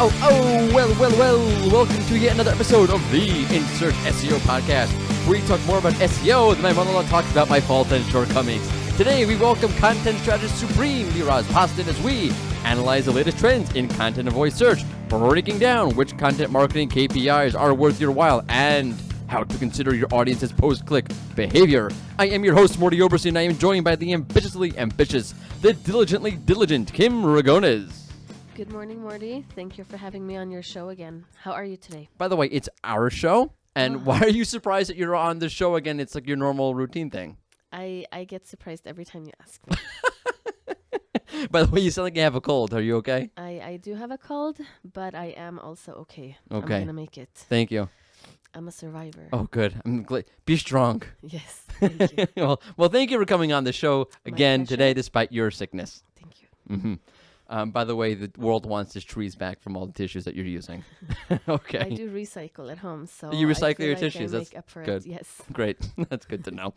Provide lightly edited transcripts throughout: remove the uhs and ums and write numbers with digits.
Well, welcome to yet another episode of the Insert SEO podcast, where we talk more about SEO than my monologue talks about my faults and shortcomings. Today, we welcome content strategist supreme Liraz Postan as we analyze the latest trends in content and voice search, breaking down which content marketing KPIs are worth your while and how to consider your audience's post-click behavior. I am your host, Morty Oberstein, and I am joined by the ambitiously ambitious, the diligently diligent Kim Ragones. Good morning, Morty. Thank you for having me on your show again. How are you today? By the way, it's our show, and why are you surprised that you're on the show again? It's like your normal routine thing. I get surprised every time you ask me. By the way, you sound like you have a cold. Are you okay? I do have a cold, but I am also okay. Okay. I'm going to make it. Thank you. I'm a survivor. Oh, good. I'm glad. Be strong. Yes, thank you. well, thank you for coming on the show again today, despite your sickness. Thank you. Mm-hmm. By the way, the world wants its trees back from all the tissues that you're using. Okay. I do recycle at home, so You recycle I feel your like tissues. I That's make up for good. It. Yes. Great. That's good to know.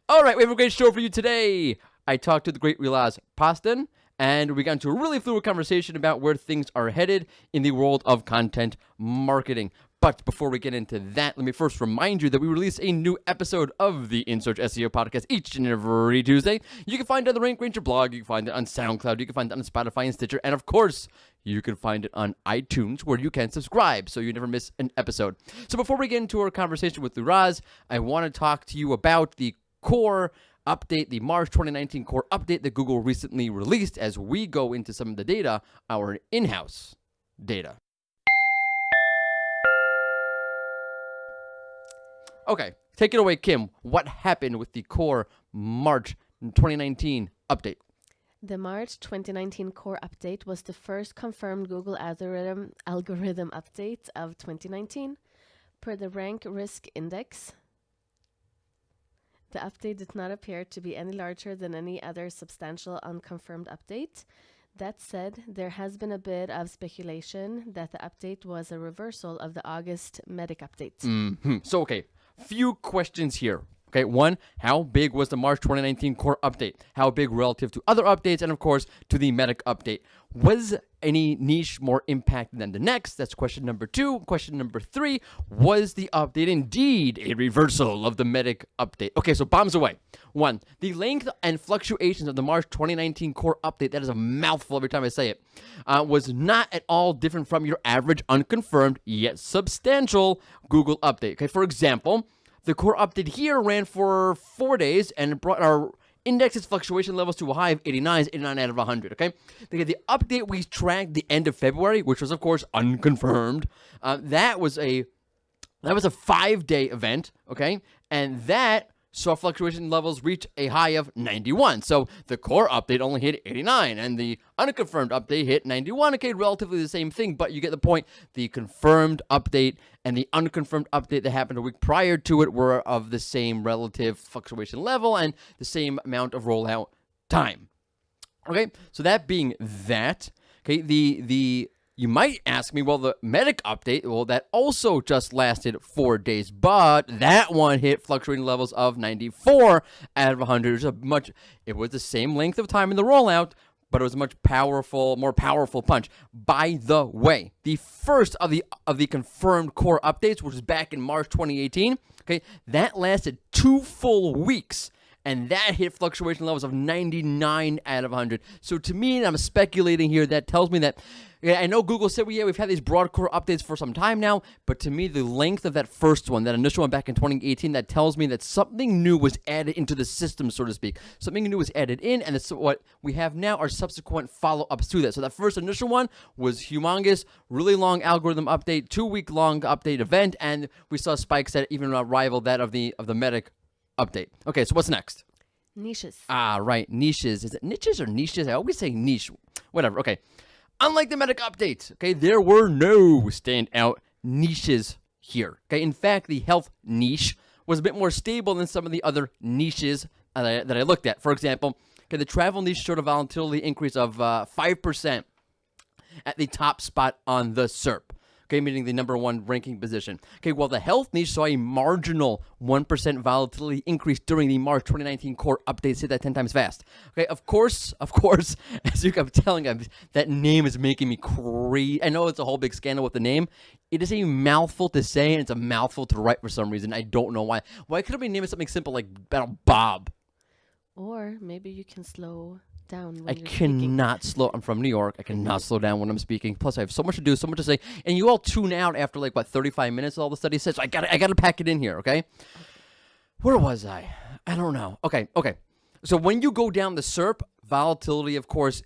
All right, we have a great show for you today. I talked to the great Liraz Postan, and we got into a really fluid conversation about where things are headed in the world of content marketing. But before we get into that, let me first remind you that we release a new episode of the InSearch SEO podcast each and every Tuesday. You can find it on the Rank Ranger blog, you can find it on SoundCloud, you can find it on Spotify and Stitcher, and of course, you can find it on iTunes where you can subscribe so you never miss an episode. So before we get into our conversation with Liraz, I want to talk to you about the core update, the March 2019 core update that Google recently released as we go into some of the data, our in-house data. Okay, take it away, Kim. What happened with the core March 2019 update? The March 2019 core update was the first confirmed Google algorithm update of 2019. Per the Rank Risk Index, the update did not appear to be any larger than any other substantial unconfirmed update. That said, there has been a bit of speculation that the update was a reversal of the August Medic update. Mm-hmm. So, okay, few questions here. Okay, one, how big was the March 2019 core update? How big relative to other updates? And of course, to the Medic update. Was any niche more impacted than the next? That's question number 2. Question number 3, was the update indeed a reversal of the Medic update? Okay, so bombs away. 1, the length and fluctuations of the March 2019 core update, that is a mouthful every time I say it, was not at all different from your average unconfirmed yet substantial Google update. Okay, for example, the core update here ran for 4 days and brought our index's fluctuation levels to a high of 89 out of 100, okay? The update we tracked the end of February, which was, of course, unconfirmed, that was a 5-day event, okay? And that saw fluctuation levels reach a high of 91. So the core update only hit 89, and the unconfirmed update hit 91. Okay, relatively the same thing, but you get the point. The confirmed update and the unconfirmed update that happened a week prior to it were of the same relative fluctuation level and the same amount of rollout time. Okay, so that being that, okay, you might ask me, well, the Medic update, well, that also just lasted 4 days, but that one hit fluctuating levels of 94 out of 100. It was the same length of time in the rollout, but it was a much more powerful punch. By the way, the first of the confirmed core updates, which was back in March 2018, okay, that lasted 2 full weeks. And that hit fluctuation levels of 99 out of 100. So to me, and I'm speculating here, that tells me that, I know Google said, we've had these broad core updates for some time now, but to me, the length of that first one, that initial one back in 2018, that tells me that something new was added into the system, so to speak. Something new was added in, and it's what we have now are subsequent follow-ups to that. So that first initial one was humongous, really long algorithm update, 2-week-long update event, and we saw spikes that even rivaled that of the Medic update. Okay, so what's next? Niches. Ah, right. Niches. Is it niches or niches? I always say niche. Whatever. Okay. Unlike the Medic update, okay, there were no standout niches here. Okay. In fact, the health niche was a bit more stable than some of the other niches that I looked at. For example, okay, the travel niche showed a volatility increase of 5% at the top spot on the SERP. okay, meaning the number one ranking position. Okay, while the health niche saw a marginal 1% volatility increase during the March 2019 core update. Say that 10 times fast. Okay, of course, as I'm telling you, that name is making me crazy. I know it's a whole big scandal with the name. It is a mouthful to say, and it's a mouthful to write for some reason. I don't know why. Why couldn't we name it something simple like Bob? Or maybe you can slow down when I you're speaking. cannot slow. I'm from New York. I cannot slow down when I'm speaking. Plus, I have so much to do, so much to say, and you all tune out after 35 minutes. All the study says, so I gotta pack it in here. Okay, where was I? I don't know. Okay. So when you go down the SERP, volatility, of course,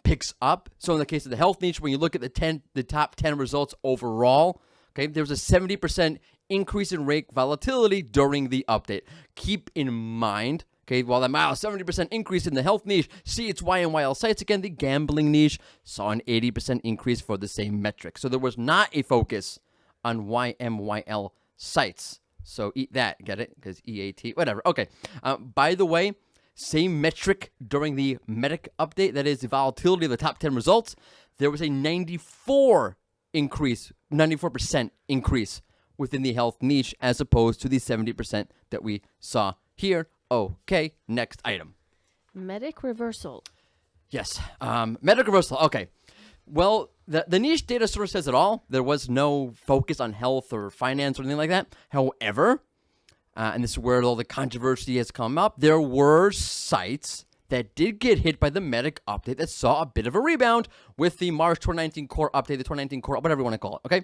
picks up. So in the case of the health niche, when you look at the top 10 results overall, okay, there's a 70% increase in rate volatility during the update. Keep in mind. Okay, while that 70% increase in the health niche, see its YMYL sites, again, the gambling niche saw an 80% increase for the same metric. So there was not a focus on YMYL sites. So eat that, get it? Because EAT, whatever. Okay, by the way, same metric during the Medic update, that is the volatility of the top 10 results, there was a 94% increase within the health niche as opposed to the 70% that we saw here. Okay, next item. Medic reversal. Yes, medic reversal. Okay. Well, the niche data source says it all. There was no focus on health or finance or anything like that. However, and this is where all the controversy has come up, there were sites that did get hit by the Medic update that saw a bit of a rebound with the March 2019 core update, the 2019 core, whatever you want to call it, okay?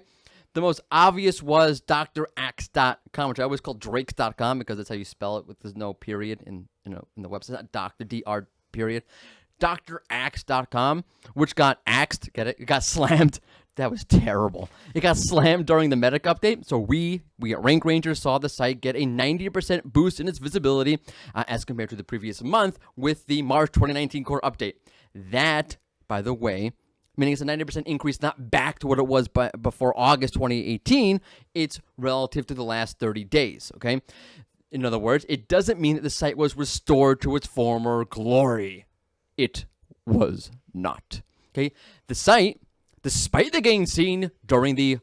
The most obvious was drax.com, which I always call drakes.com because that's how you spell it. There's no period in the website. Not Dr. DR period. drax.com, which got axed. Get it? It got slammed. That was terrible. It got slammed during the Medic update. So we at Rank Ranger saw the site get a 90% boost in its visibility as compared to the previous month with the March 2019 core update. That, by the way, meaning it's a 90% increase, not back to what it was before August 2018. It's relative to the last 30 days, okay? In other words, it doesn't mean that the site was restored to its former glory. It was not, okay? The site, despite the gains seen during the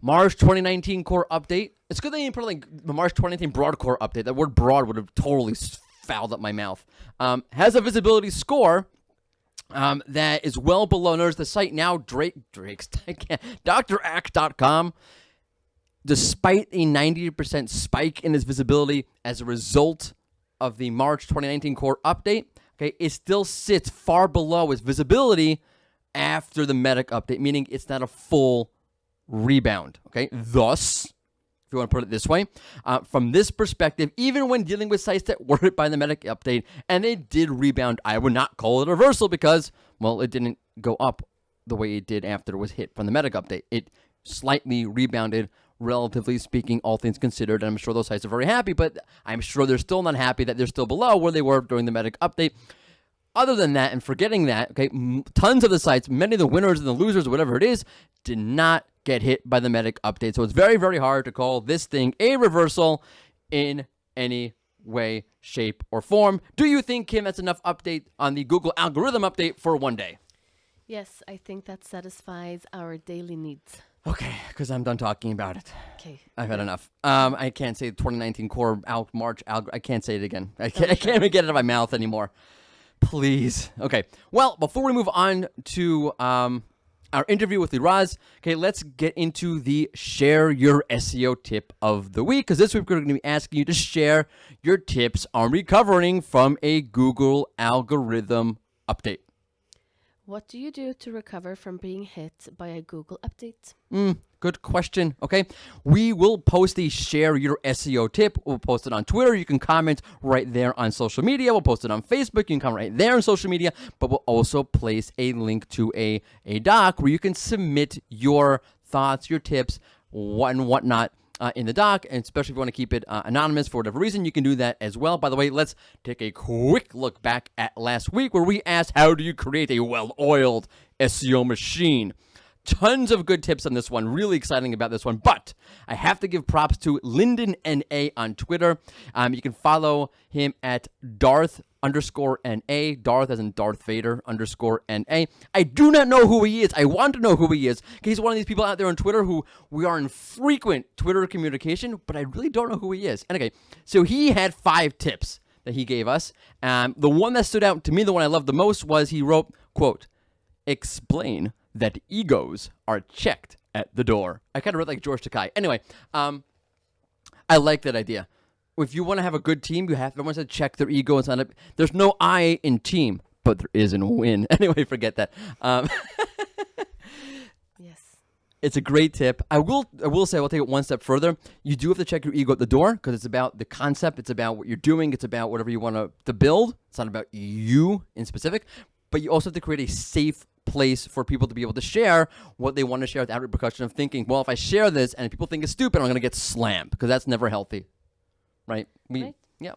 March 2019 core update, it's good that you put the March 2019 broad core update. That word broad would have totally fouled up my mouth. Has a visibility score that is well below. There's the site now, drake's.com. Despite a 90% spike in its visibility as a result of the March 2019 core update, okay, it still sits far below its visibility after the Medic update, meaning it's not a full rebound, okay? Thus, if you want to put it this way, from this perspective, even when dealing with sites that were hit by the Medic update and they did rebound, I would not call it a reversal because, well, it didn't go up the way it did after it was hit from the Medic update. It slightly rebounded, relatively speaking, all things considered, and I'm sure those sites are very happy, but I'm sure they're still not happy that they're still below where they were during the Medic update. Other than that, and forgetting that, okay, tons of the sites, many of the winners and the losers, whatever it is, did not get hit by the Medic update. So it's very, very hard to call this thing a reversal in any way, shape, or form. Do you think, Kim, that's enough update on the Google algorithm update for one day? Yes, I think that satisfies our daily needs. Okay, because I'm done talking about it. Okay. I've had enough. I can't say 2019 core March I can't say it again. I can't even get it out of my mouth anymore. Please. Okay. Well, before we move on to our interview with Liraz, okay, let's get into the share your SEO tip of the week, because this week we're going to be asking you to share your tips on recovering from a Google algorithm update. What do you do to recover from being hit by a Google update? Good question. Okay. We will post the share your SEO tip. We'll post it on Twitter. You can comment right there on social media. We'll post it on Facebook. You can comment right there on social media, but we'll also place a link to a doc where you can submit your thoughts, your tips, what and whatnot in the doc. And especially if you want to keep it anonymous for whatever reason, you can do that as well. By the way, let's take a quick look back at last week where we asked, how do you create a well-oiled SEO machine? Tons of good tips on this one. Really exciting about this one. But I have to give props to Lyndon NA on Twitter. You can follow him at Darth underscore NA, Darth as in Darth Vader underscore NA. I do not know who he is. I want to know who he is. He's one of these people out there on Twitter who we are in frequent Twitter communication, but I really don't know who he is. And okay, so he had 5 tips that he gave us. The one that stood out to me, the one I loved the most, was he wrote, quote, explain that egos are checked at the door. I kind of read like George Takei. Anyway, I like that idea. If you want to have a good team, everyone has to check their ego and sign up. There's no I in team, but there is in win. Anyway, forget that. Yes. It's a great tip. I will say, I'll take it one step further. You do have to check your ego at the door because it's about the concept. It's about what you're doing. It's about whatever you want to build. It's not about you in specific, but you also have to create a safe place for people to be able to share what they want to share without repercussion of thinking, well, if I share this and people think it's stupid, I'm going to get slammed, because that's never healthy. Right? Right. Yeah.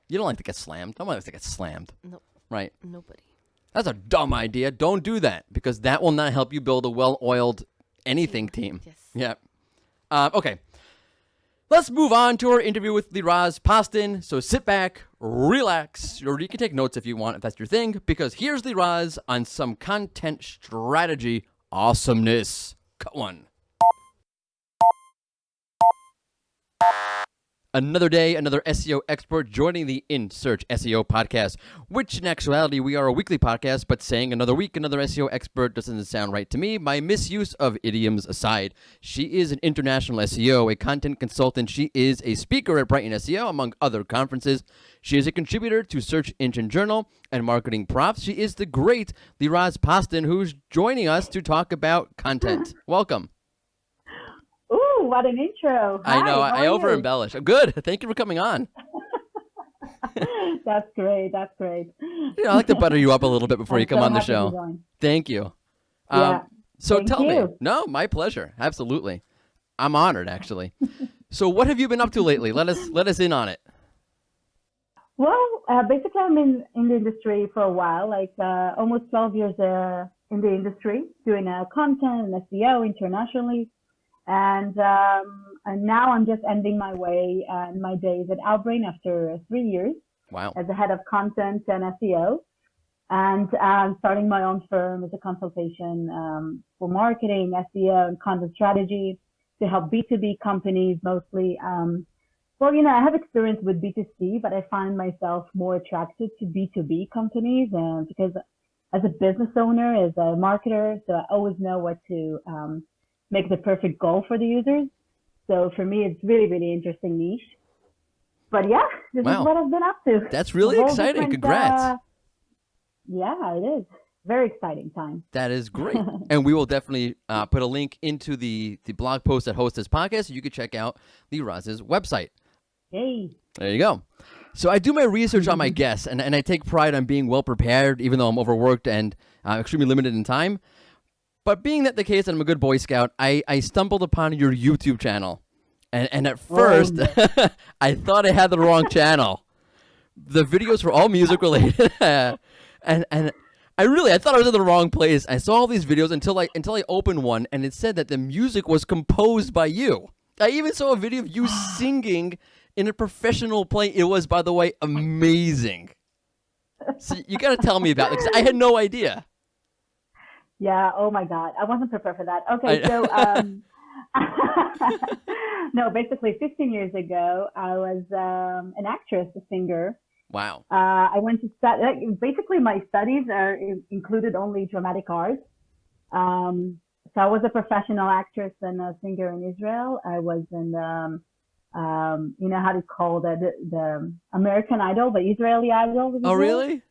You don't like to get slammed. Nobody likes to get slammed. No. Right? Nobody. That's a dumb idea. Don't do that, because that will not help you build a well-oiled anything team. Yes. Yeah. Okay. Let's move on to our interview with Liraz Postan. So sit back, relax, or you can take notes if you want, if that's your thing, because here's Liraz on some content strategy awesomeness. Cut one. Another day, another SEO expert joining the In Search SEO podcast, which in actuality, we are a weekly podcast, but saying another week, another SEO expert doesn't sound right to me. My misuse of idioms aside, she is an international SEO, a content consultant. She is a speaker at Brighton SEO, among other conferences. She is a contributor to Search Engine Journal and Marketing Profs. She is the great Liraz Postan, who's joining us to talk about content. Welcome. Ooh, what an intro. I know, Hi, I over-embellish. Good. Thank you for coming on. That's great. That's great. You know, I like to butter you up a little bit before I'm you come so on the happy to show. join. Thank you. Yeah. So Thank tell me. you. No, my pleasure. Absolutely. I'm honored, actually. So what have you been up to lately? Let us in on it. Well, basically, I'm in the industry for a while, like almost 12 years in the industry, doing content and SEO internationally. And now I'm just ending my days at Outbrain after 3 years. Wow. As the head of content and SEO. And I'm starting my own firm as a consultation for marketing, SEO, and content strategy to help B2B companies mostly. Well, you know, I have experience with B2C, but I find myself more attracted to B2B companies because as a business owner, as a marketer, so I always know what to make the perfect goal for the users. So for me, it's really, really interesting niche. But yeah, this is what I've been up to. That's really exciting. Congrats. Yeah, it is. Very exciting time. That is great. And we will definitely put a link into the blog post that hosts this podcast, so you can check out Liraz's website. Hey. There you go. So I do my research on my guests, and I take pride on being well prepared, even though I'm overworked and extremely limited in time. But being that the case that I'm a good Boy Scout, I stumbled upon your YouTube channel. And at first, I thought I had the wrong channel. The videos were all music related. and I thought I was in the wrong place. I saw all these videos until I opened one, and it said that the music was composed by you. I even saw a video of you singing in a professional play. It was, by the way, amazing. So you got to tell me about it, because I had no idea. Yeah, oh my God. I wasn't prepared for that. Okay, so no, basically 15 years ago, I was an actress, a singer. Wow. I went to study, basically my studies included only dramatic arts. So I was a professional actress and a singer in Israel. I was in you know how to call the American Idol, the Israeli Idol. Oh, really?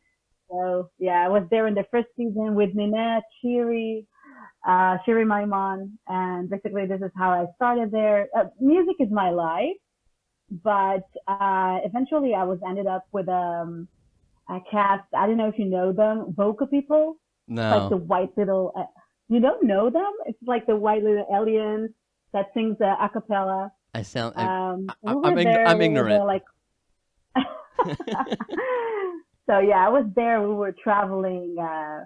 So yeah, I was there in the first season with Ninette, Shiri Maimon, and basically this is how I started there. Music is my life, but eventually I ended up with a cast. I don't know if you know them, Vocal People. No. Like the white little. You don't know them? It's like the white little alien that sings a cappella. I sound. I'm ignorant. Like. So yeah, I was there. We were traveling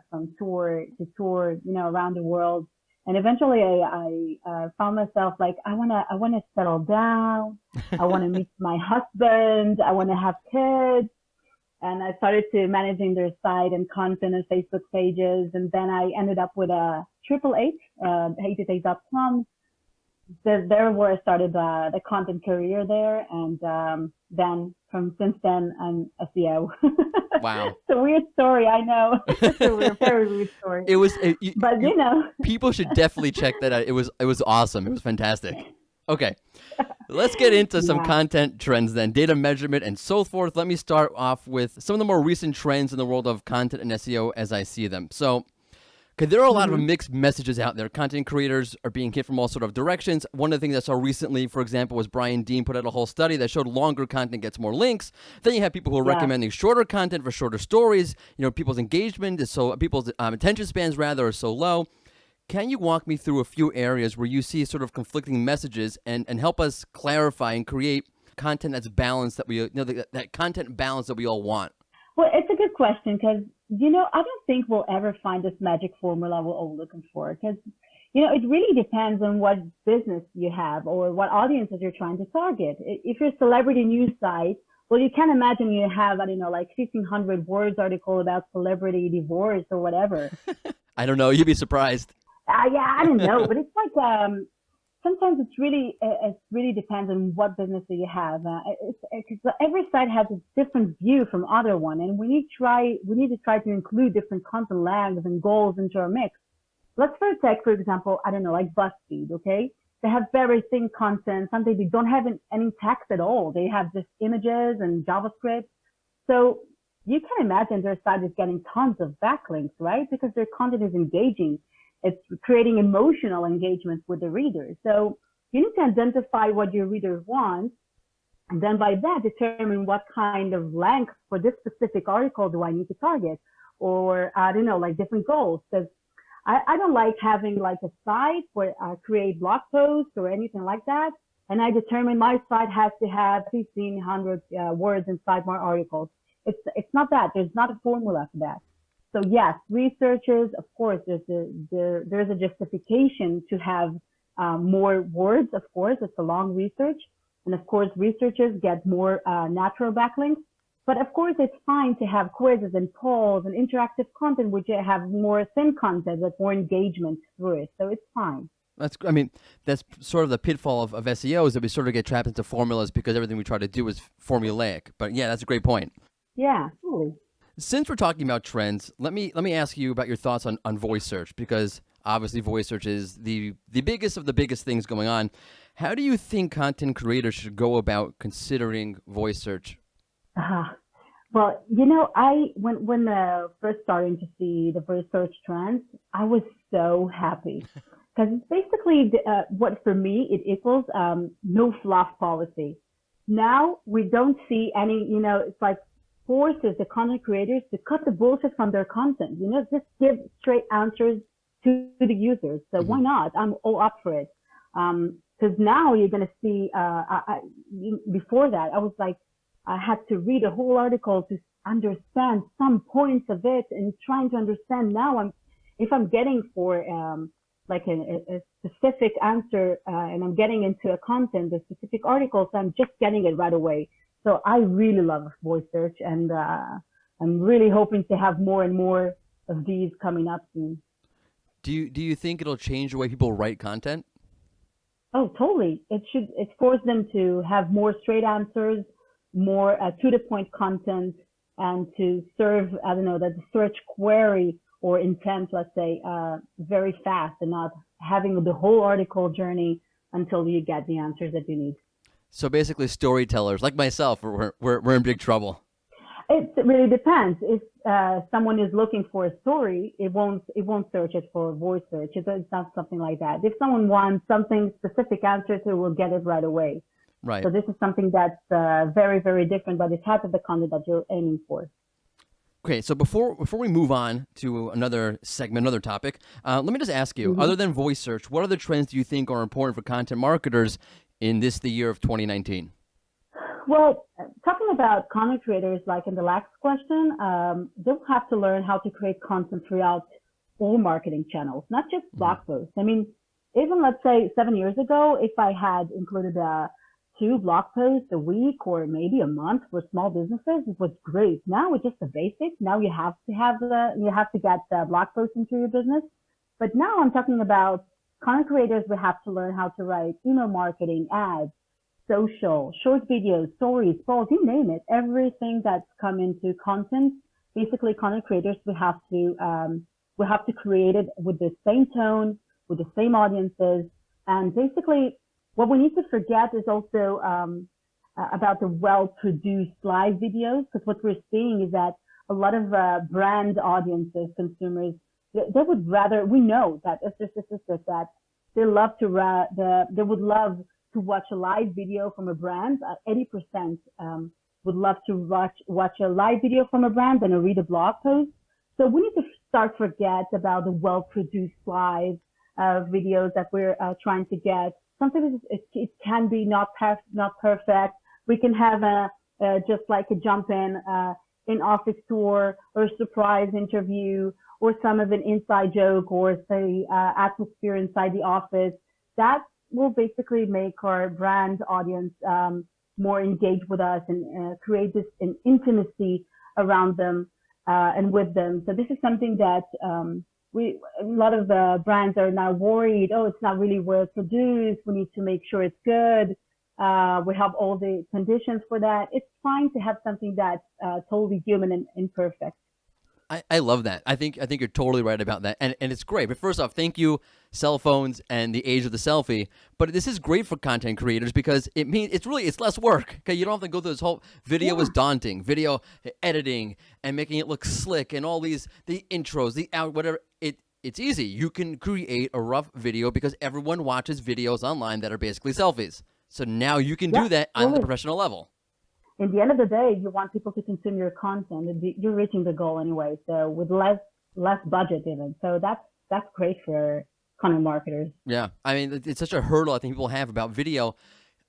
from tour to tour, you know, around the world. And eventually, I found myself like, I wanna settle down. I wanna meet my husband. I wanna have kids. and I started to managing their site and content and Facebook pages. And then I ended up with a 888.com. There where I started the content career there. And then since then, I'm SEO. Wow. It's a weird story, I know. It's a very weird story. But you know. People should definitely check that out. It was awesome. It was fantastic. Okay. Let's get into some content trends then, data measurement and so forth. Let me start off with some of the more recent trends in the world of content and SEO as I see them. So, okay, there are a lot of mixed messages out there. Content creators are being hit from all sort of directions. One of the things I saw recently, for example, was Brian Dean put out a whole study that showed longer content gets more links. Then you have people who are recommending shorter content for shorter stories. You know, people's engagement is people's attention spans rather are so low. Can you walk me through a few areas where you see sort of conflicting messages and help us clarify and create content that's balanced, that we that content balance that we all want? Well, it's a good question because, you know, I don't think we'll ever find this magic formula we're all looking for because, you know, it really depends on what business you have or what audiences you're trying to target. If you're a celebrity news site, well, you can imagine you have, I don't know, like 1,500 words article about celebrity divorce or whatever. I don't know. You'd be surprised. Yeah, I don't know, but it's like sometimes it really depends on what business that you have. Every site has a different view from other one, and we need to try to include different content lags and goals into our mix. Let's first take, for example, I don't know, like BuzzFeed. Okay, they have very thin content. Sometimes they don't have any text at all. They have just images and JavaScript. So you can imagine their site is getting tons of backlinks, right? Because their content is engaging. It's creating emotional engagement with the reader. So you need to identify what your readers want. And then by that, determine what kind of length for this specific article do I need to target? Or, I don't know, like different goals. Because I don't like having like a site where I create blog posts or anything like that. And I determine my site has to have 1,500 words inside my articles. It's not that. There's not a formula for that. So yes, researchers, of course, there's a justification to have more words. Of course, it's a long research, and of course, researchers get more natural backlinks. But of course, it's fine to have quizzes and polls and interactive content, which have more thin content with more engagement through it. So it's fine. That's sort of the pitfall of SEO is that we sort of get trapped into formulas because everything we try to do is formulaic. But yeah, that's a great point. Yeah, totally. Since we're talking about trends, let me ask you about your thoughts on voice search, because obviously voice search is the biggest of the biggest things going on. How do you think content creators should go about considering voice search? Well, you know, when first starting to see the voice search trends, I was so happy because it's basically what for me it equals no fluff policy. Now we don't see any, you know, it's like forces the content creators to cut the bullshit from their content. You know, just give straight answers to the users. So why not? I'm all up for it. Because now you're going to see, before that, I was like, I had to read a whole article to understand some points of it and trying to understand now if I'm getting for, like a specific answer, and I'm getting into a content, a specific article, so I'm just getting it right away. So I really love voice search, and I'm really hoping to have more and more of these coming up soon. Do you think it'll change the way people write content? Oh, totally. It force them to have more straight answers, more to the point content, and to serve, I don't know, that the search query or intent, let's say, very fast, and not having the whole article journey until you get the answers that you need. So basically, storytellers like myself, we're in big trouble. It really depends. If someone is looking for a story, it won't search it for voice search. It's not something like that. If someone wants something specific answers, it will get it right away. Right. So this is something that's very, very different by the type of the content that you're aiming for. Okay, so before we move on to another segment, another topic, let me just ask you, other than voice search, what other trends do you think are important for content marketers in the year of 2019? Well, talking about content creators, like in the last question, they'll have to learn how to create content throughout all marketing channels, not just blog posts. I mean, even let's say 7 years ago, if I had included 2 blog posts a week or maybe a month for small businesses, it was great. Now it's just the basics. Now you have to get the blog posts into your business. But now I'm talking about content creators. We have to learn how to write email marketing, ads, social, short videos, stories, polls, you name it. Everything that's come into content. Basically, content creators, we have to create it with the same tone, with the same audiences. And basically, what we need to forget is also about the well-produced live videos, because what we're seeing is that a lot of brand audiences, consumers, they would rather, we know that it's just that they would love to watch a live video from a brand. 80% would love to watch a live video from a brand than to read a blog post. So we need to start forget about the well-produced live videos that we're trying to get. Sometimes it can be not perfect. We can have just like a jump in office tour or a surprise interview or some of an inside joke or say atmosphere inside the office. That will basically make our brand audience more engaged with us and create this an intimacy around them and with them. So this is something that a lot of the brands are now worried. Oh, it's not really well produced. We need to make sure it's good. We have all the conditions for that. It's fine to have something that's totally human and imperfect. I love that. I think you're totally right about that. And it's great. But first off, thank you, cell phones and the age of the selfie. But this is great for content creators because it means it's less work. Okay, you don't have to go through this whole video is daunting, video editing and making it look slick and all the intros, whatever. It's easy. You can create a rough video because everyone watches videos online that are basically selfies. So now you can do that on the professional level. In the end of the day, you want people to consume your content. You're reaching the goal anyway. So with less budget even. So that's great for content marketers. Yeah. I mean, it's such a hurdle I think people have about video.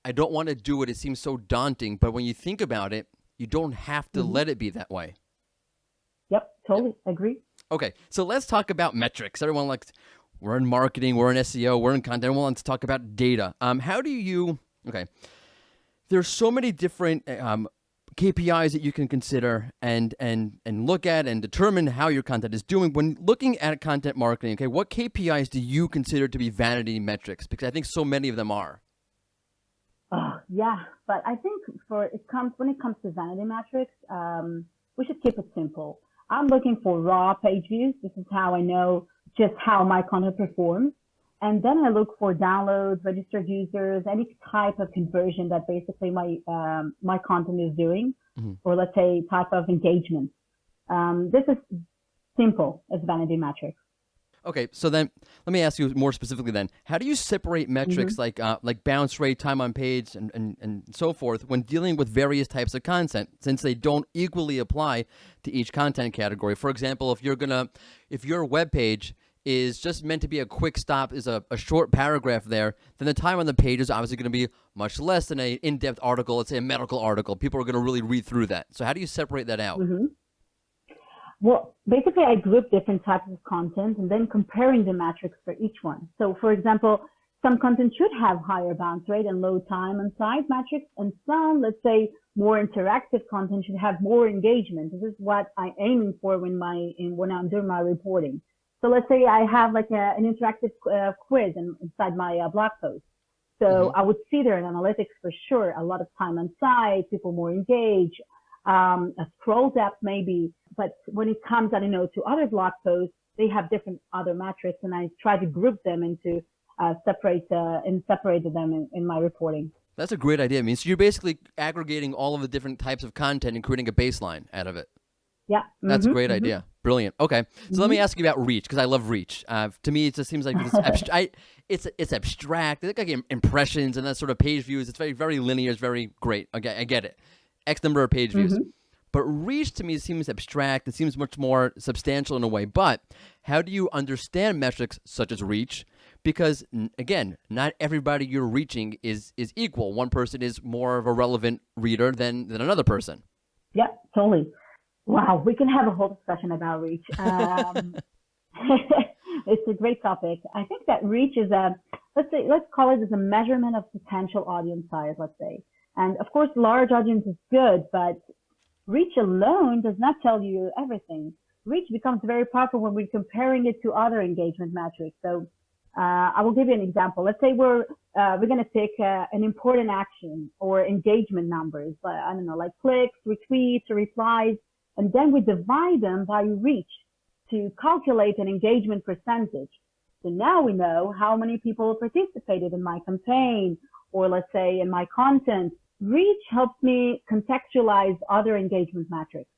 I don't want to do it. It seems so daunting. But when you think about it, you don't have to let it be that way. Yep. Totally. Agree. Okay. So let's talk about metrics. Everyone we're in marketing, we're in SEO, we're in content. Everyone wants to talk about data. How do you, okay. There's so many different KPIs that you can consider and look at and determine how your content is doing. When looking at content marketing, okay, what KPIs do you consider to be vanity metrics? Because I think so many of them are. Yeah, but I think when it comes to vanity metrics, we should keep it simple. I'm looking for raw page views. This is how I know just how my content performs. And then I look for downloads, registered users, any type of conversion that basically my content is doing, or let's say type of engagement. This is simple as vanity metrics. Okay, so then let me ask you more specifically then. How do you separate metrics like bounce rate, time on page, and so forth when dealing with various types of content, since they don't equally apply to each content category? For example, if your web page is just meant to be a quick stop, is a short paragraph there, then the time on the page is obviously going to be much less than an in-depth article, let's say a medical article. People are going to really read through that. So how do you separate that out? Well, basically, I group different types of content and then comparing the metrics for each one. So, for example, some content should have higher bounce rate and low time on site metrics, and some, let's say, more interactive content should have more engagement. This is what I'm aiming for when I'm doing my reporting. So let's say I have like an interactive quiz inside my blog post. So I would see there in analytics for sure, a lot of time on site, people more engaged, a scroll depth maybe. But when it comes, I don't know, to other blog posts, they have different other metrics, and I try to group them into separated them in my reporting. That's a great idea. I mean, so you're basically aggregating all of the different types of content and creating a baseline out of it. Yeah. That's a great idea. Brilliant. Okay. So let me ask you about reach, because I love reach. To me, it just seems like it's abstract. It's like impressions and that sort of page views. It's very, very linear. It's very great. Okay, I get it. X number of page views. But reach to me seems abstract. It seems much more substantial in a way. But how do you understand metrics such as reach? Because, again, not everybody you're reaching is equal. One person is more of a relevant reader than another person. Yeah, totally. Wow, we can have a whole discussion about reach. It's a great topic. I think that reach is let's call it as a measurement of potential audience size, let's say. And of course, large audience is good, but reach alone does not tell you everything. Reach becomes very powerful when we're comparing it to other engagement metrics. So I will give you an example. Let's say we're going to pick an important action or engagement numbers. I don't know, like clicks, retweets, or replies, and then we divide them by reach to calculate an engagement percentage. So now we know how many people participated in my campaign, or let's say in my content. Reach helps me contextualize other engagement metrics.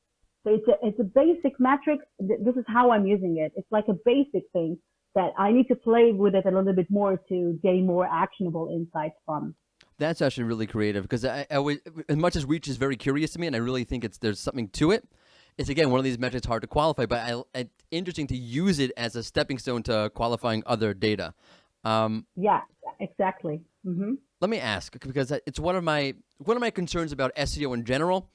So it's a basic metric. This is how I'm using it. It's like a basic thing that I need to play with it a little bit more to gain more actionable insights from. That's actually really creative, because I always, as much as reach is very curious to me, and I really think there's something to it. It's, again, one of these metrics hard to qualify, but it's interesting to use it as a stepping stone to qualifying other data. Yeah, exactly. Mm-hmm. Let me ask, because it's one of my concerns about SEO in general.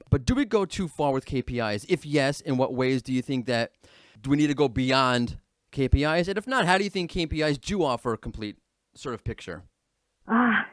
But do we go too far with KPIs? If yes, in what ways do you think do we need to go beyond KPIs? And if not, how do you think KPIs do offer a complete sort of picture? I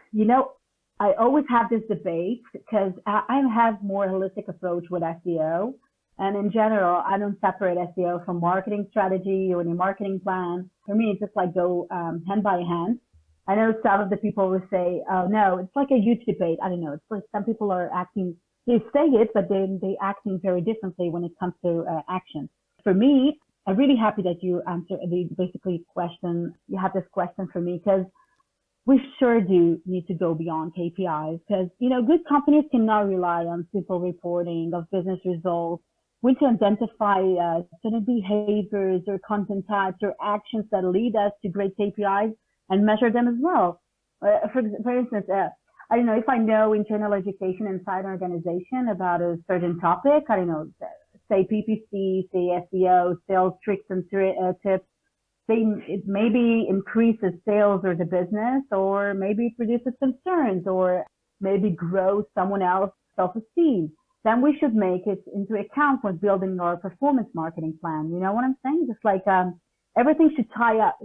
always have this debate because I have more holistic approach with SEO. And in general, I don't separate SEO from marketing strategy or any marketing plan. For me, it's just like go hand by hand. I know some of the people will say, oh, no, it's like a huge debate. I don't know. It's like some people are acting, they say it, but then they acting very differently when it comes to action. For me, I'm really happy that you answer basically question. You have this question for me because we sure do need to go beyond KPIs because, good companies cannot rely on simple reporting of business results. We need to identify certain behaviors or content types or actions that lead us to great KPIs and measure them as well. For instance, I don't know, if I know internal education inside an organization about a certain topic, I don't know, say PPC, say SEO, sales tricks and tips, it maybe increases sales or the business, or maybe it reduces concerns, or maybe grows someone else's self-esteem. Then we should make it into account when building our performance marketing plan. You know what I'm saying? Just like everything should tie up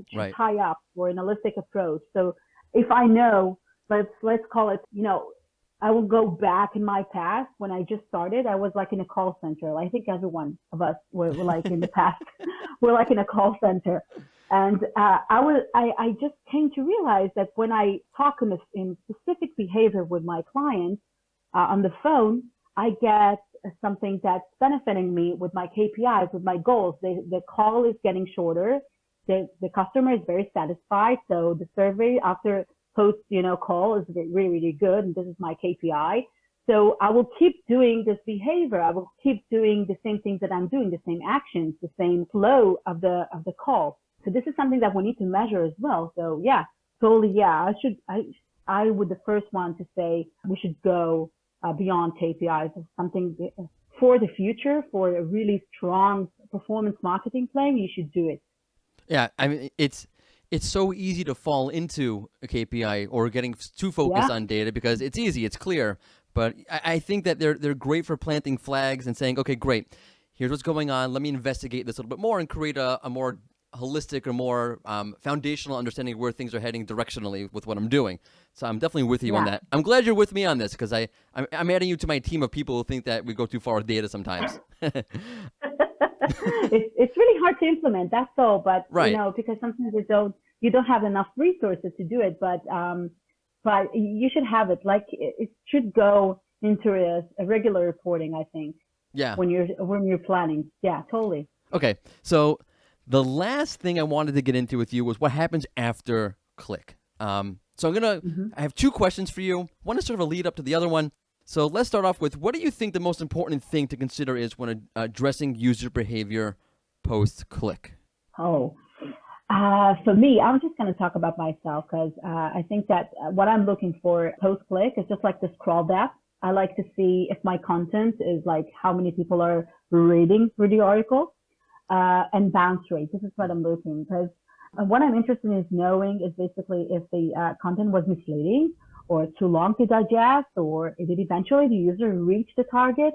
for an holistic approach. So if I know, let's call it, I will go back in my past when I just started. I was like in a call center. I think every one of us were like in the past, we're like in a call center. And I just came to realize that when I talk in specific behavior with my clients on the phone, I get something that's benefiting me with my KPIs, with my goals. The call is getting shorter. The customer is very satisfied. So the survey after post, call is really, really good. And this is my KPI. So I will keep doing this behavior. I will keep doing the same things that I'm doing, the same actions, the same flow of the call. So this is something that we need to measure as well. So yeah, totally. Yeah, I would the first one to say we should go beyond KPIs. It's something for the future, for a really strong performance marketing plan. You should do it. Yeah, I mean, it's so easy to fall into a KPI or getting too focused on data because it's easy, it's clear. But I think that they're great for planting flags and saying, okay, great, here's what's going on. Let me investigate this a little bit more and create a more holistic or more foundational understanding of where things are heading directionally with what I'm doing. So I'm definitely with you on that. I'm glad you're with me on this because I'm adding you to my team of people who think that we go too far with data sometimes. It's really hard to implement, that's all. But because sometimes you don't have enough resources to do it. But you should have it. Like it should go into a regular reporting, I think. Yeah. When you're planning. Yeah, totally. Okay, so the last thing I wanted to get into with you was what happens after click. So I have two questions for you. One is sort of a lead up to the other one. So let's start off with, what do you think the most important thing to consider is when addressing user behavior post-click? For me, I'm just going to talk about myself because I think that what I'm looking for post-click is just like the scroll depth. I like to see if my content is like how many people are reading through the article and bounce rate. This is what I'm looking because what I'm interested in is knowing is basically if the content was misleading or too long to digest, or did eventually the user reach the target?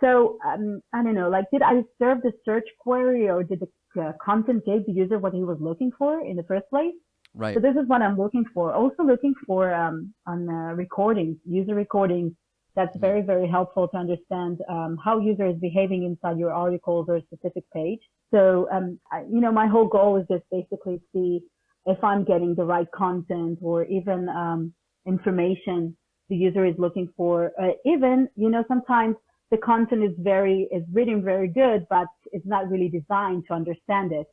So I don't know, like, did I serve the search query, or did the content give the user what he was looking for in the first place? Right. So this is what I'm looking for. Also looking for on recordings, user recordings. That's very, very helpful to understand how user is behaving inside your articles or a specific page. So, my whole goal is just basically see if I'm getting the right content, or even information the user is looking for. Even, sometimes the content is written very good, but it's not really designed to understand it.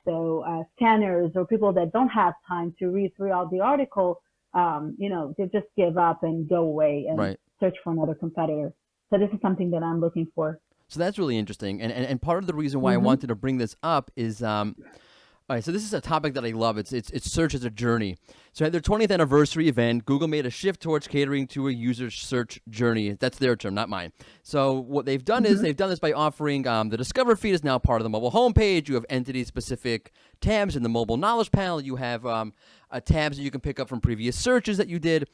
So scanners or people that don't have time to read throughout the article, they just give up and go away and Right. search for another competitor. So this is something that I'm looking for. So that's really interesting. And part of the reason why I wanted to bring this up is, all right, so this is a topic that I love. It's search as a journey. So at their 20th anniversary event, Google made a shift towards catering to a user's search journey. That's their term, not mine. So what they've done is they've done this by offering the Discover feed is now part of the mobile homepage. You have entity-specific tabs in the mobile knowledge panel. You have tabs that you can pick up from previous searches that you did.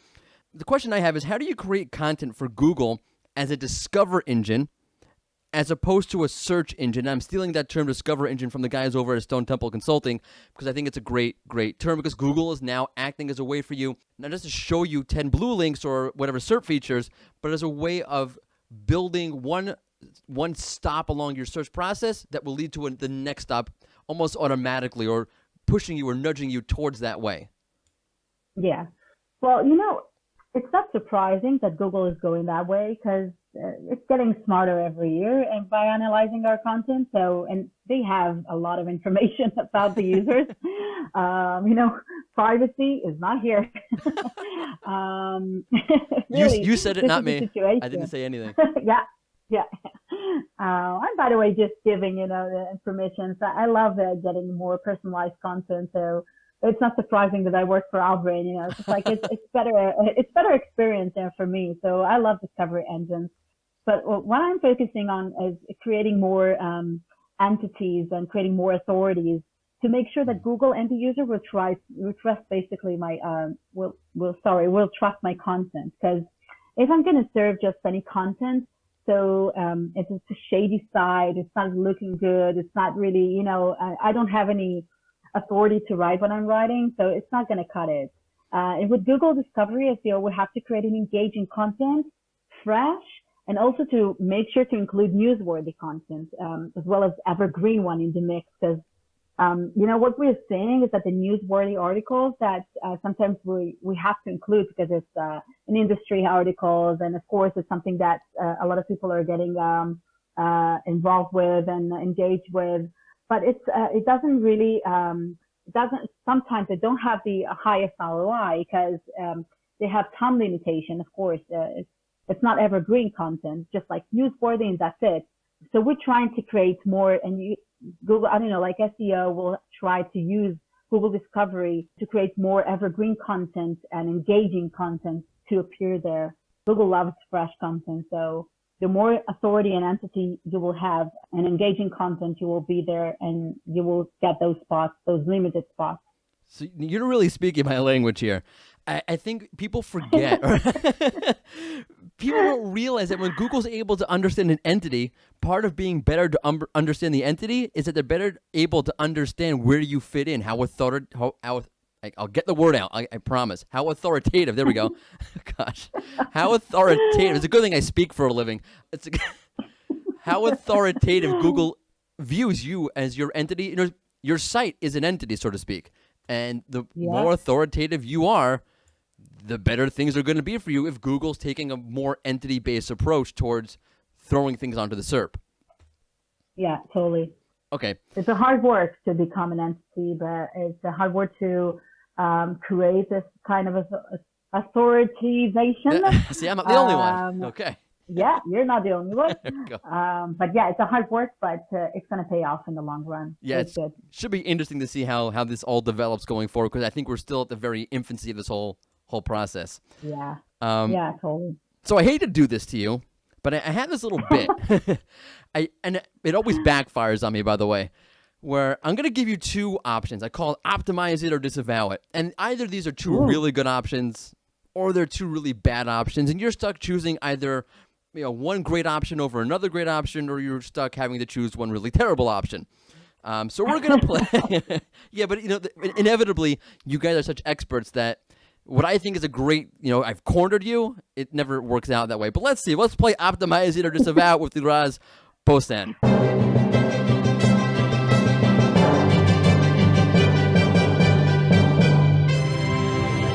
The question I have is, how do you create content for Google as a discover engine as opposed to a search engine? I'm stealing that term discover engine from the guys over at Stone Temple Consulting, because I think it's a great term, because Google is now acting as a way for you, not just to show you 10 blue links or whatever SERP features, but as a way of building one stop along your search process that will lead to the next stop almost automatically, or pushing you or nudging you towards that way. Yeah. Well, it's not surprising that Google is going that way, because it's getting smarter every year and by analyzing our content. So, and they have a lot of information about the users. Privacy is not here. Really, you said it, not me. Situation. I didn't say anything. Yeah. And by the way, just giving, the information. So I love getting more personalized content. So it's not surprising that I work for Outbrain. It's just like it's better experience there for me. So I love discovery engines. But what I'm focusing on is creating more entities and creating more authorities to make sure that Google and the user will trust basically will trust my content. Because if I'm going to serve just any content, so if it's a shady side, it's not looking good, it's not really, I don't have any authority to write what I'm writing, so it's not going to cut it. And with Google Discovery SEO, we have to create an engaging content, fresh, and also to make sure to include newsworthy content, as well as evergreen one in the mix. Because, what we're seeing is that the newsworthy articles that sometimes we have to include because it's an industry articles, and of course it's something that a lot of people are getting involved with and engaged with. But it doesn't really, sometimes they don't have the highest ROI because they have time limitation. Of course, it's not evergreen content, just like newsworthy, and that's it. So we're trying to create more, and Google, like SEO will try to use Google Discovery to create more evergreen content and engaging content to appear there. Google loves fresh content, so the more authority and entity you will have and engaging content, you will be there and you will get those spots, those limited spots. So you're really speaking my language here. I think people forget. People don't realize that when Google's able to understand an entity, part of being better to understand the entity is that they're better able to understand where you fit in, how I'll get the word out. I promise. How authoritative. There we go. Gosh. How authoritative. It's a good thing I speak for a living. How authoritative Google views you as your entity. Your site is an entity, so to speak. And the more authoritative you are, the better things are going to be for you if Google's taking a more entity-based approach towards throwing things onto the SERP. Yeah, totally. Okay. It's a hard work to become an entity, but it's a hard work to create this kind of authorization. See, I'm not the only one. Okay. Yeah, you're not the only one. But yeah, it's a hard work, but it's going to pay off in the long run. Yeah, it's good. Should be interesting to see how this all develops going forward, because I think we're still at the very infancy of this whole process. Yeah. Yeah, totally. So I hate to do this to you, but I have this little bit, and it always backfires on me, by the way, where I'm going to give you two options. I call it optimize it or disavow it. And either these are two really good options or they're two really bad options, and you're stuck choosing either one great option over another great option, or you're stuck having to choose one really terrible option. So we're going to play. Yeah, but inevitably, you guys are such experts that what I think is a great, I've cornered you. It never works out that way. But let's see. Let's play Optimize It or Disavow with Liraz Postan.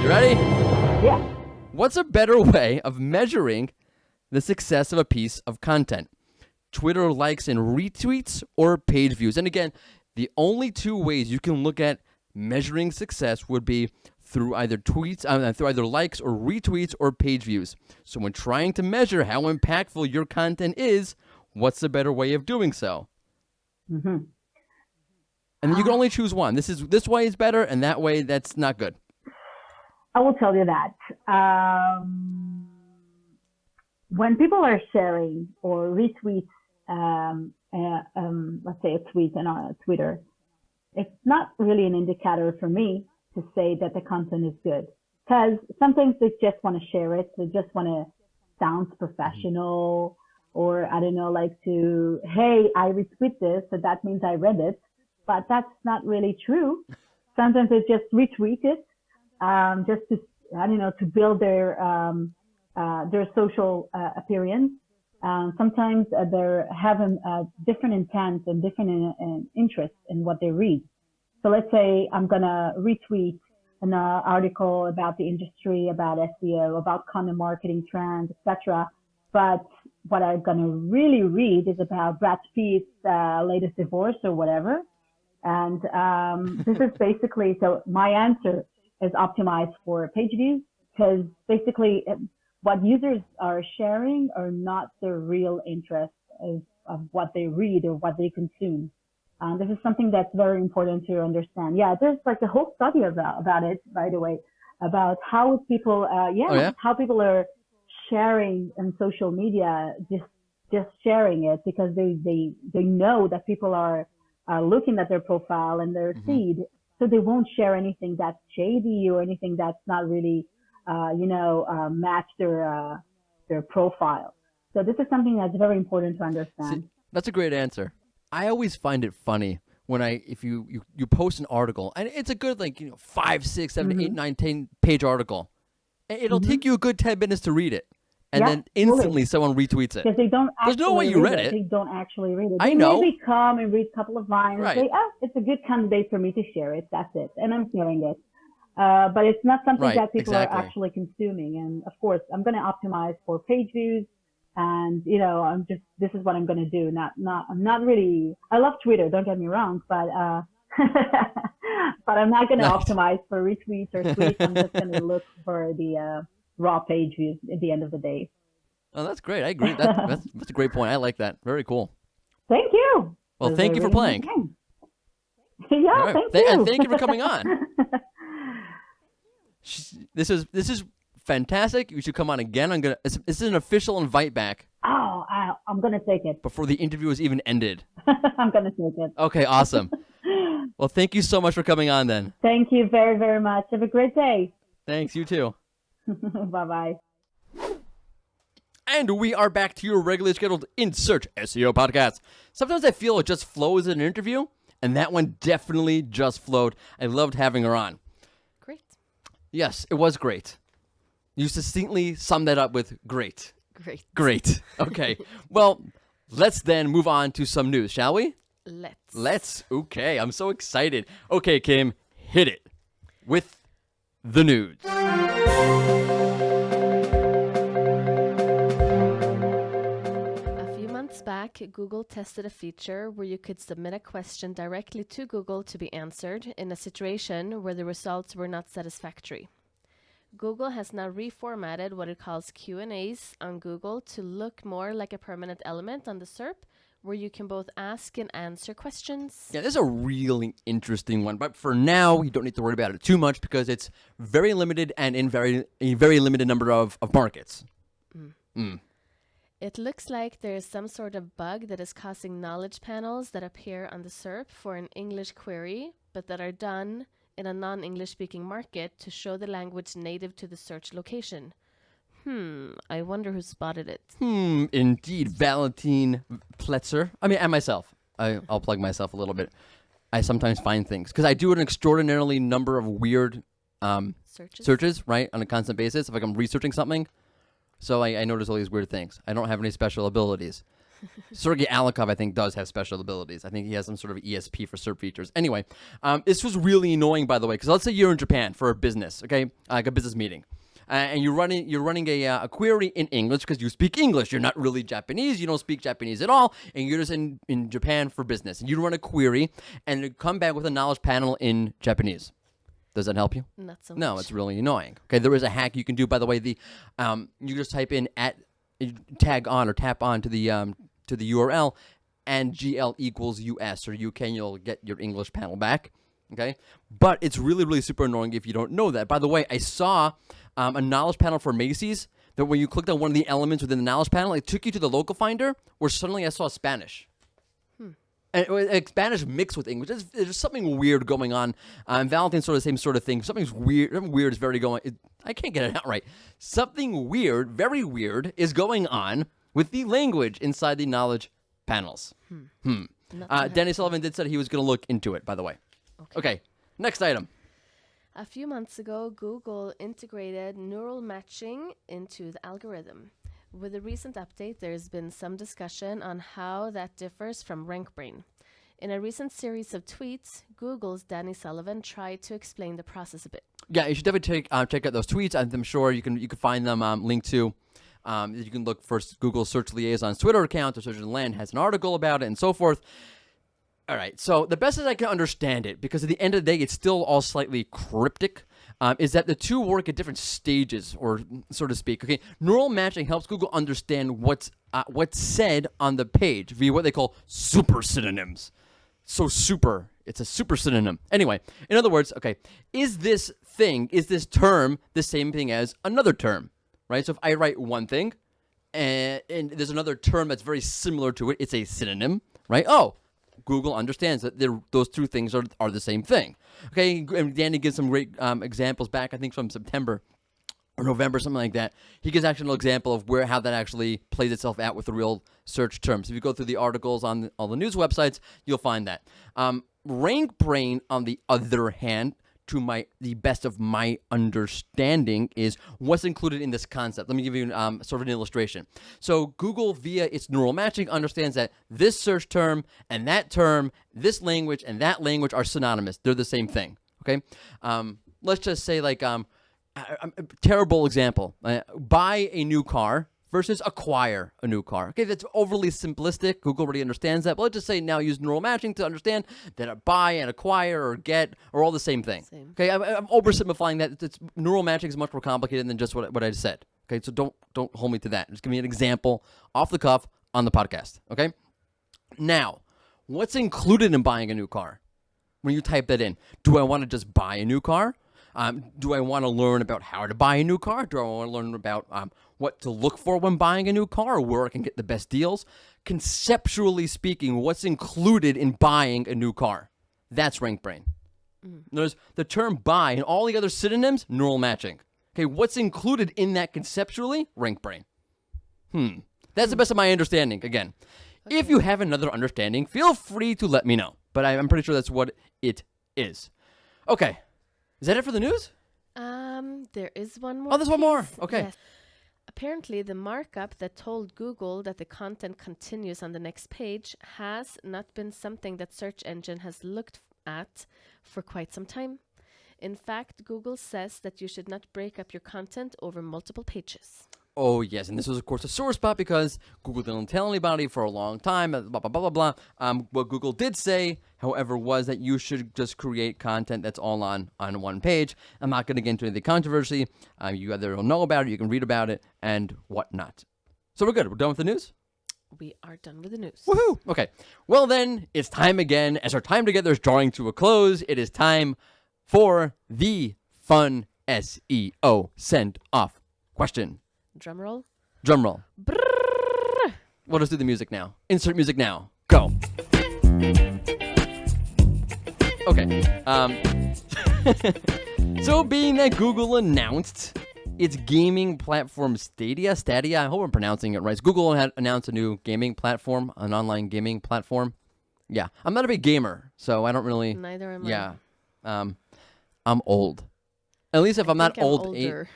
You ready? Yeah. What's a better way of measuring the success of a piece of content? Twitter likes and retweets or page views? And again, the only two ways you can look at measuring success would be through either likes or retweets or page views. So when trying to measure how impactful your content is, what's a better way of doing so? Mm-hmm. And you can only choose one. This way is better, and that way that's not good. I will tell you that. When people are sharing or retweet, let's say a tweet on Twitter, it's not really an indicator for me to say that the content is good. Because sometimes they just want to share it. They just want to sound professional, or I don't know, like hey, I retweet this, so that means I read it. But that's not really true. Sometimes they just retweet it, just to, to build their social appearance. Sometimes they have a different intent and different interest in what they read. So let's say I'm going to retweet an article about the industry, about SEO, about content marketing trends, etc. But what I'm going to really read is about Brad Pitt's latest divorce or whatever. And this is basically, so my answer is optimized for page views, because basically what users are sharing are not the real interest of what they read or what they consume. This is something that's very important to understand. Yeah, there's like a whole study about it, by the way, about how people, how people are sharing on social media, just sharing it because they know that people are looking at their profile and their feed, so they won't share anything that's shady or anything that's not really, match their profile. So this is something that's very important to understand. See, that's a great answer. I always find it funny when if you post an article, and it's a good 5, 6, 7, 8, 9, 10 page article. It'll take you a good 10 minutes to read it. And then instantly someone retweets it. Because they don't actually There's no way you read it. They don't actually read it. I know. They maybe come and read a couple of lines and say, it's a good candidate for me to share it. That's it. And I'm sharing it. But it's not something that people are actually consuming. And of course, I'm going to optimize for page views. And, this is what I'm going to do. I'm not really, I love Twitter, don't get me wrong, but, but I'm not going to optimize for retweets or tweets. I'm just going to look for the, raw page views at the end of the day. Oh, that's great. I agree. That's a great point. I like that. Very cool. Thank you. Well, thank you for playing. Yeah, thank you. And thank you for coming on. This is fantastic. You should come on again. This is an official invite back. Oh, I'm gonna take it before the interview is even ended. I'm gonna take it. Okay, awesome. Well, thank you so much for coming on. Then. Thank you very, very much. Have a great day. Thanks. You too. Bye-bye. And we are back to your regularly scheduled In Search SEO podcast. Sometimes I feel it just flows in an interview, and that one definitely just flowed. I loved having her on. Great. Yes, it was great. You succinctly summed that up with great. Great. Great. Okay. Well, let's then move on to some news, shall we? Let's. Okay, I'm so excited. Okay, Kim, hit it with the news. A few months back, Google tested a feature where you could submit a question directly to Google to be answered in a situation where the results were not satisfactory. Google has now reformatted what it calls Q&As on Google to look more like a permanent element on the SERP, where you can both ask and answer questions. Yeah, this is a really interesting one, but for now, you don't need to worry about it too much because it's very limited and in a very limited number of markets. It looks like there is some sort of bug that is causing knowledge panels that appear on the SERP for an English query, but that are done in a non-English speaking market to show the language native to the search location. I wonder who spotted it. Indeed. Valentin Pletzer. I mean, and myself. I'll plug myself a little bit. I sometimes find things because I do an extraordinarily number of weird searches, right, on a constant basis. If like I'm researching something, so I notice all these weird things. I don't have any special abilities. Sergey Alikov, I think, does have special abilities. I think he has some sort of ESP for SERP features. Anyway, this was really annoying, by the way, because let's say you're in Japan for a business, okay, like a business meeting. And you're running a query in English because you speak English. You're not really Japanese. You don't speak Japanese at all. And you're just in Japan for business. And you run a query and you come back with a knowledge panel in Japanese. Does that help you? Not so much. No, it's really annoying. Okay, there is a hack you can do, by the way. You just type in tap on to the URL and GL equals US or UK and you'll get your English panel back. Okay, but it's really, really super annoying if you don't know that. By the way, I saw a knowledge panel for Macy's that when you clicked on one of the elements within the knowledge panel, it took you to the local finder where suddenly I saw Spanish. And it was Spanish mixed with English. There's something weird going on. Valentin's sort of the same sort of thing. Something weird is very going. I can't get it out right. Something weird, very weird, is going on with the language inside the knowledge panels. Danny Sullivan did say he was going to look into it, by the way. Okay, next item. A few months ago, Google integrated neural matching into the algorithm. With a recent update, there's been some discussion on how that differs from RankBrain. In a recent series of tweets, Google's Danny Sullivan tried to explain the process a bit. Yeah, you should definitely check out those tweets. I'm sure you can find them linked to. You can look for Google Search Liaison's Twitter account, or Search Engine Land has an article about it, and so forth. All right, so the best as I can understand it, because at the end of the day, it's still all slightly cryptic, is that the two work at different stages, or so to speak. Okay, neural matching helps Google understand what's said on the page via what they call super synonyms. So super, it's a super synonym. Anyway, in other words, okay, is this term the same thing as another term, right? So if I write one thing, and there's another term that's very similar to it, it's a synonym, right? Oh, Google understands that those two things are the same thing. Okay, and Danny gives some great examples back, I think from September or November, something like that. He gives actually an example of how that actually plays itself out with the real search terms. If you go through the articles on all the news websites, you'll find that. RankBrain, on the other hand, to the best of my understanding, is what's included in this concept. Let me give you sort of an illustration. So Google, via its neural matching, understands that this search term, this language, and that language are synonymous. They're the same thing. Okay. Let's just say like a terrible example: buy a new car versus acquire a new car. Okay, that's overly simplistic. Google already understands that. But let's just say now use neural matching to understand that a buy and acquire or get are all the same thing. Okay, I'm oversimplifying that. Neural matching is much more complicated than just what I said. Okay, so don't hold me to that. Just give me an example off the cuff on the podcast. Okay, now what's included in buying a new car? When you type that in, do I want to just buy a new car? Do I want to learn about how to buy a new car? Do I want to learn about what to look for when buying a new car, or where I can get the best deals? Conceptually speaking, what's included in buying a new car? That's RankBrain. Notice the term buy and all the other synonyms, neural matching. Okay, what's included in that conceptually? RankBrain. That's the best of my understanding. Again, if you have another understanding, feel free to let me know. But I'm pretty sure that's what it is. Okay. Is that it for the news? There is one more. Oh, there's one more. Okay. Yes. Apparently, the markup that told Google that the content continues on the next page has not been something that search engine has looked at for quite some time. In fact, Google says that you should not break up your content over multiple pages. Oh, yes. And this was, of course, a sore spot because Google didn't tell anybody for a long time, blah, blah, blah, blah, blah. What Google did say, however, was that you should just create content that's all on one page. I'm not going to get into the controversy. You either don't know about it, you can read about it, and whatnot. So we're good. We're done with the news? We are done with the news. Woohoo! Okay. Well, then, it's time again. As our time together is drawing to a close, it is time for the fun SEO send-off question. Drum roll. Drum roll. Brrr. We'll just do the music now. Insert music now. Go. Okay. So being that Google announced its gaming platform Stadia. I hope I'm pronouncing it right. Google had announced a new gaming platform, an online gaming platform. Yeah, I'm not a big gamer, so I don't really. Neither am I. Yeah, I'm old. At least if I'm not think I'm old, older.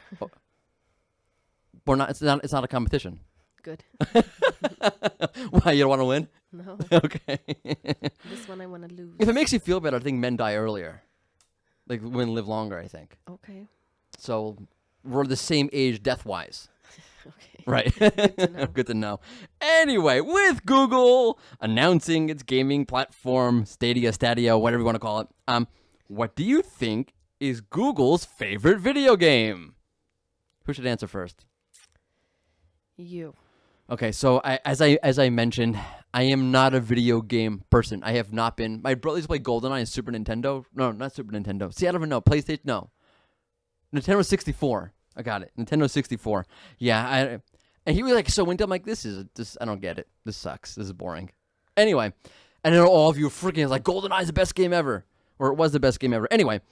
we're not. It's not a competition. Good. Why, you don't want to win? No. Okay. This one I want to lose. If it makes you feel better, I think men die earlier. Like women live longer, I think. Okay. So we're the same age death-wise. Okay. Right. Good to know. Good to know. Anyway, with Google announcing its gaming platform, Stadia, whatever you want to call it, what do you think is Google's favorite video game? Who should answer first? You. Okay, so as I mentioned, I am not a video game person. I have not been. My brothers play GoldenEye and Super Nintendo. No, not Super Nintendo. See, I don't even know. PlayStation? No. Nintendo 64. I got it. Nintendo 64. Yeah, and he was like so into. I'm like, this. I don't get it. This sucks. This is boring. Anyway, and then all of you freaking like GoldenEye is the best game ever, or it was the best game ever. Anyway,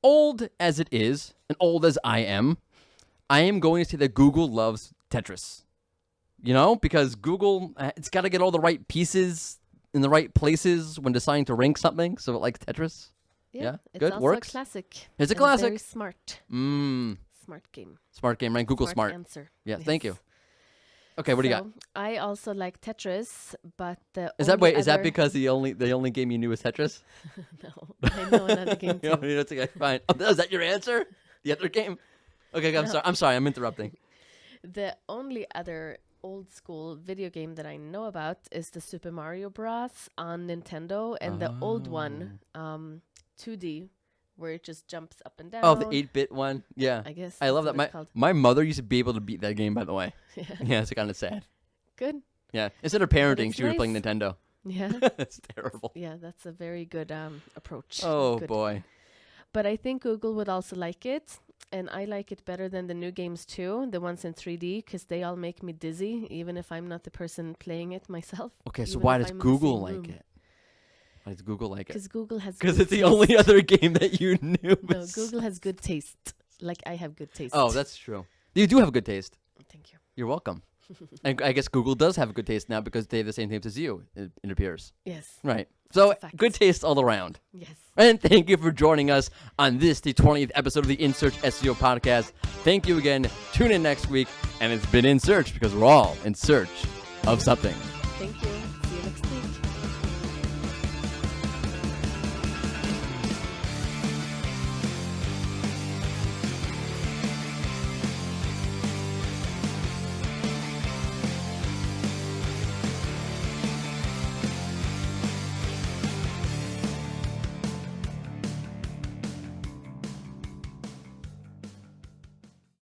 old as it is, and old as I am going to say that Google loves Tetris. You know, because Google, it's got to get all the right pieces in the right places when deciding to rank something. So it likes Tetris. Yeah, it's good, also works. a classic. It's a and classic. Very smart. Smart game. Smart game, right? Google Smart. Answer. Yeah, Yes. thank you. Okay, what do you got? So, I also like Tetris, but the Is that only is that other- because the only game you knew was Tetris? No, I know another game You know, too. that's okay, fine. Oh, is that your answer? The other game? Okay, I'm No. sorry. I'm sorry. I'm interrupting. The only other old school video game that I know about is the Super Mario Bros. On Nintendo, and the old one, 2D, where it just jumps up and down. Oh, the 8-bit one. Yeah, I guess I love that's that. what it's called. My mother used to be able to beat that game. By the way, Yeah. yeah, it's kind of sad. Good. Yeah, instead of parenting, it's she was playing nice. Nintendo. Yeah. It's terrible. Yeah, that's a very good approach. Oh Good. boy. But I think Google would also like it, and I like it better than the new games too, the ones in 3D, because they all make me dizzy, even if I'm not the person playing it myself. Okay, so even why if does I'm in the Google same like room. it? Why does Google like it? Because Google has Because good it's the taste. only other game that you knew. No, Google has good taste. Like I have good taste. Oh, that's true. You do have a good taste. Thank you. You're welcome. And I guess Google does have a good taste now because they have the same taste as you, it appears. Yes. Right. So, It's a fact. good taste all around. Yes. And thank you for joining us on this, the 20th episode of the In Search SEO podcast. Thank you again. Tune in next week. And it's been In Search because we're all in search of something. Thank you.